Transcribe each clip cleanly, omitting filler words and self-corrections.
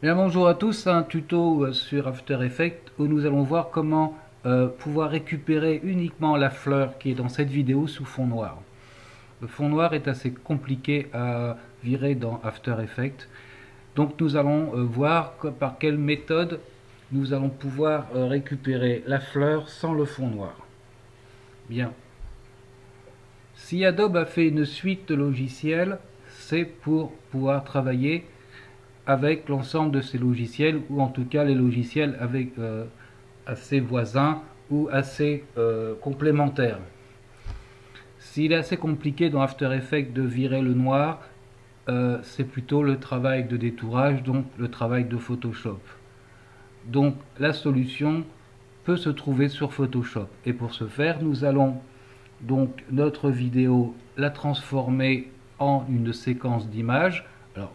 Bien, bonjour à tous, un tuto sur After Effects où nous allons voir comment pouvoir récupérer uniquement la fleur qui est dans cette vidéo sous fond noir. Le fond noir est assez compliqué à virer dans After Effects, donc nous allons voir par quelle méthode nous allons pouvoir récupérer la fleur sans le fond noir. Bien. Si Adobe a fait une suite de logiciels, c'est pour pouvoir travailler avec l'ensemble de ces logiciels, ou en tout cas les logiciels avec assez voisins ou assez complémentaires. S'il est assez compliqué dans After Effects de virer le noir, c'est plutôt le travail de détourage, donc le travail de Photoshop. Donc la solution peut se trouver sur Photoshop. Et pour ce faire, nous allons donc notre vidéo la transformer en une séquence d'images. Alors,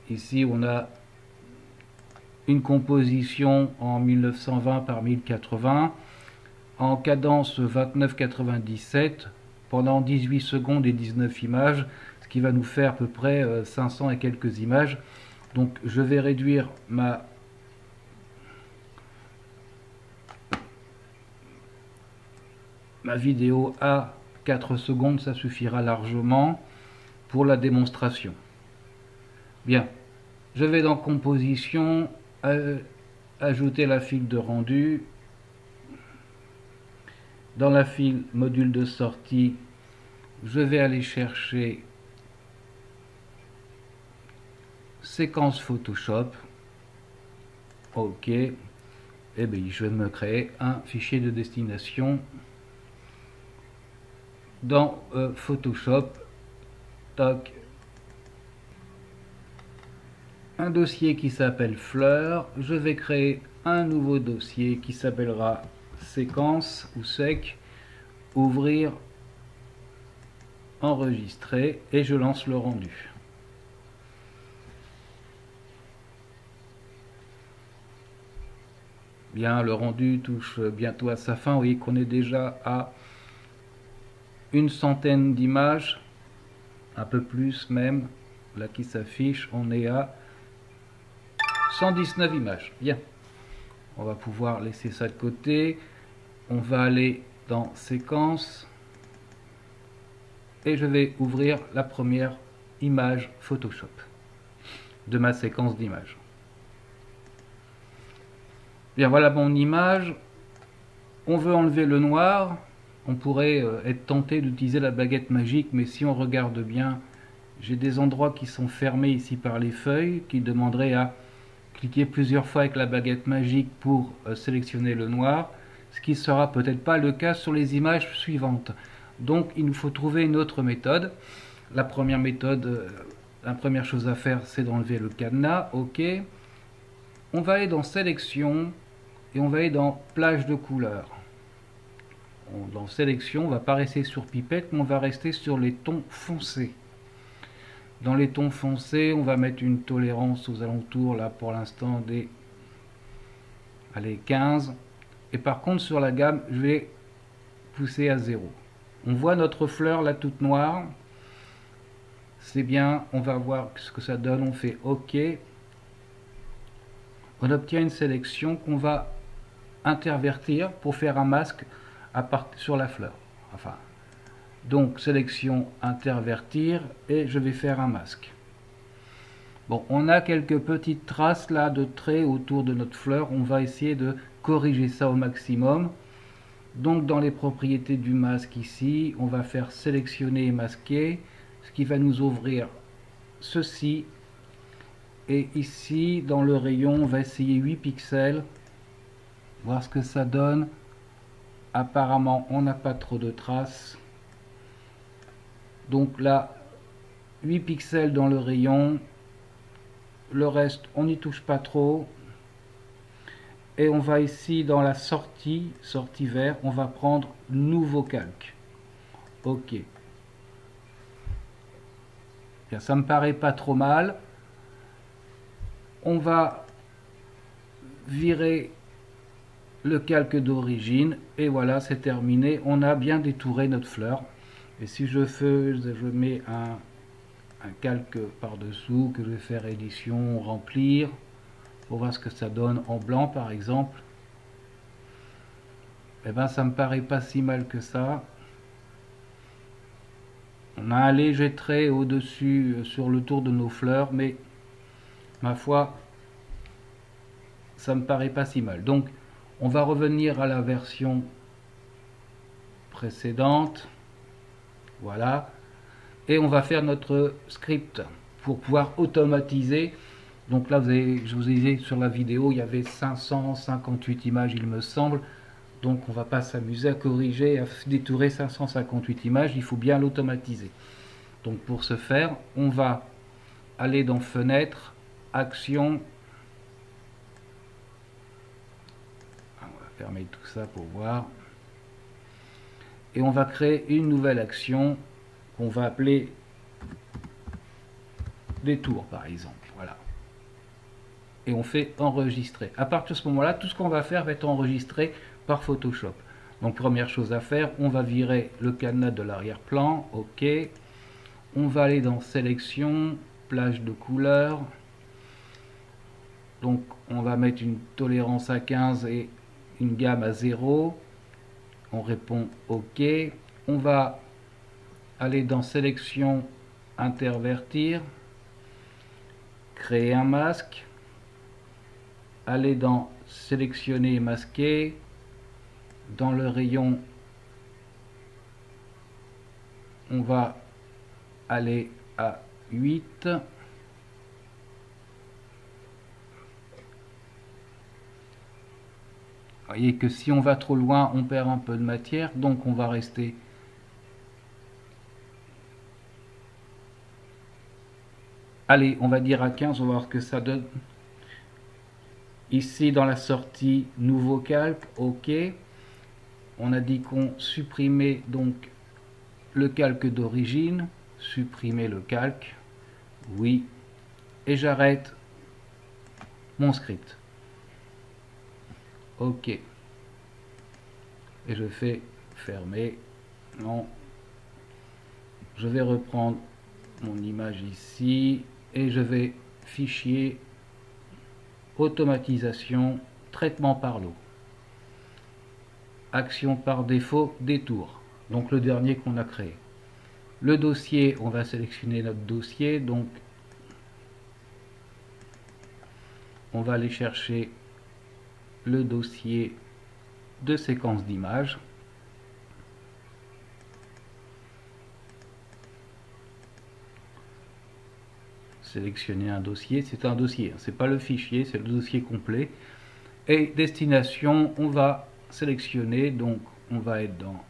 ici, on a une composition en 1920 par 1080 en cadence 29,97 pendant 18 secondes et 19 images, ce qui va nous faire à peu près 500 et quelques images. Donc je vais réduire ma vidéo à 4 secondes, ça suffira largement pour la démonstration. Bien, je vais dans composition, ajouter la file de rendu. Dans la file module de sortie, je vais aller chercher séquence Photoshop. OK. Et bien, je vais me créer un fichier de destination dans Photoshop. Toc. Un dossier qui s'appelle fleurs. Je vais créer un nouveau dossier qui s'appellera séquence ou sec, ouvrir, enregistrer, et je lance le rendu. Bien, le rendu touche bientôt à sa fin. Vous voyez qu'on est déjà à une centaine d'images, un peu plus même, là qui s'affiche. On est à 119 images. Bien, on va pouvoir laisser ça de côté. On va aller dans séquence et je vais ouvrir la première image Photoshop de ma séquence d'images. Bien, voilà mon image. On veut enlever le noir. On pourrait être tenté d'utiliser la baguette magique, mais si on regarde bien, j'ai des endroits qui sont fermés ici par les feuilles, qui demanderaient à cliquer plusieurs fois avec la baguette magique pour sélectionner le noir, ce qui ne sera peut-être pas le cas sur les images suivantes. Donc il nous faut trouver une autre méthode. La première méthode, la première chose à faire, c'est d'enlever le cadenas. OK. On va aller dans sélection et on va aller dans plage de couleurs. Dans sélection, on ne va pas rester sur pipette, mais on va rester sur les tons foncés. Dans les tons foncés, on va mettre une tolérance aux alentours, là pour l'instant des 15. Et par contre sur la gamme, je vais pousser à 0. On voit notre fleur là toute noire. C'est bien, on va voir ce que ça donne. On fait OK. On obtient une sélection qu'on va intervertir pour faire un masque sur la fleur. Enfin, donc sélection intervertir et je vais faire un masque. Bon, on a quelques petites traces là de traits autour de notre fleur. On va essayer de corriger ça au maximum. Donc dans les propriétés du masque ici, on va faire sélectionner et masquer, ce qui va nous ouvrir ceci. Et ici dans le rayon, on va essayer 8 pixels, voir ce que ça donne. Apparemment on n'a pas trop de traces. Donc là 8 pixels dans le rayon, le reste on n'y touche pas trop. Et on va ici dans la sortie vert, on va prendre nouveau calque. OK. Bien, ça me paraît pas trop mal. On va virer le calque d'origine et voilà, c'est terminé. On a bien détouré notre fleur. Et si je mets un un calque par-dessous que je vais faire édition, remplir, pour voir ce que ça donne en blanc par exemple. Et ben ça me paraît pas si mal que ça. On a un léger trait au-dessus sur le tour de nos fleurs, mais ma foi, ça me paraît pas si mal. Donc on va revenir à la version précédente. Voilà. Et on va faire notre script pour pouvoir automatiser. Donc là, je vous ai dit sur la vidéo, il y avait 558 images, il me semble. Donc on va pas s'amuser à corriger, à détourer 558 images, il faut bien l'automatiser. Donc pour ce faire, on va aller dans Fenêtre, Action. On va fermer tout ça pour voir. Et on va créer une nouvelle action qu'on va appeler détour par exemple. Voilà. Et on fait enregistrer. À partir de ce moment-là, tout ce qu'on va faire va être enregistré par Photoshop. Donc première chose à faire, on va virer le cadenas de l'arrière-plan. OK. On va aller dans Sélection, plage de couleurs. Donc on va mettre une tolérance à 15 et une gamme à 0. On répond OK. On va aller dans Sélection, intervertir, créer un masque, aller dans Sélectionner et masquer, dans le rayon, on va aller à 8. Vous voyez que si on va trop loin, on perd un peu de matière, donc on va rester. Allez, on va dire à 15, on va voir ce que ça donne. Ici, dans la sortie, nouveau calque, OK. On a dit qu'on supprimait donc le calque d'origine. Supprimer le calque. Oui. Et j'arrête mon script. OK. Et je fais fermer. Non. Je vais reprendre mon image ici. Et je vais fichier automatisation, traitement par l'eau. Action par défaut, détour. Donc le dernier qu'on a créé. Le dossier, on va sélectionner notre dossier. Donc on va aller chercher le dossier de séquence d'images. Sélectionner un dossier, c'est un dossier, c'est pas le fichier, c'est le dossier complet. Et destination, on va sélectionner, donc on va être dans,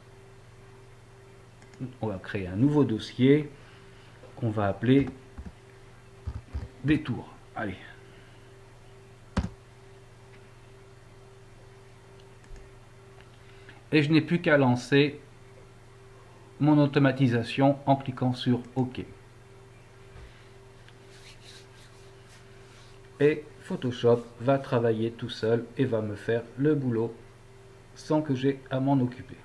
on va créer un nouveau dossier qu'on va appeler détour. Allez. Et je n'ai plus qu'à lancer mon automatisation en cliquant sur OK. Et Photoshop va travailler tout seul et va me faire le boulot sans que j'ai à m'en occuper.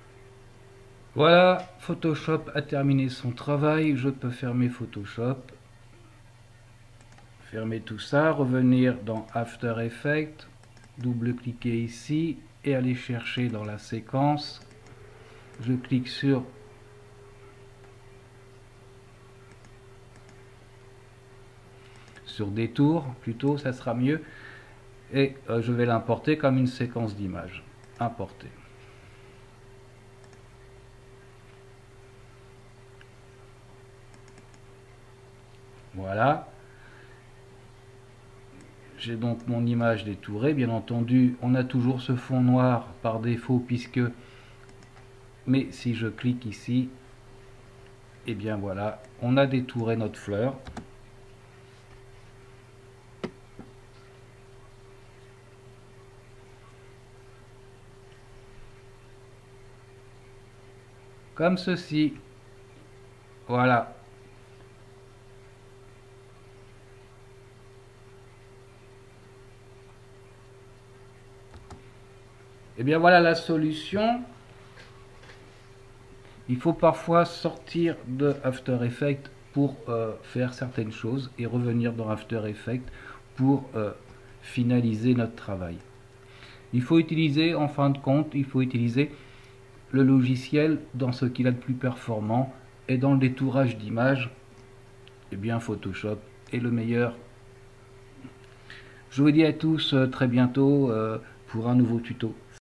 Voilà, Photoshop a terminé son travail. Je peux fermer Photoshop, fermer tout ça, revenir dans After Effects, double-cliquer ici et aller chercher dans la séquence. Je clique sur détour, plutôt, ça sera mieux. Et je vais l'importer comme une séquence d'images. Importer. Voilà. J'ai donc mon image détourée. Bien entendu, on a toujours ce fond noir par défaut puisque... Mais si je clique ici, et bien voilà, on a détouré notre fleur. Comme ceci. Voilà. Et bien voilà la solution. Il faut parfois sortir de After Effects pour faire certaines choses et revenir dans After Effects pour finaliser notre travail. Il faut utiliser, en fin de compte, il faut utiliser le logiciel dans ce qu'il a de plus performant, et dans le détourage d'images, eh bien Photoshop est le meilleur. Je vous dis à tous très bientôt pour un nouveau tuto.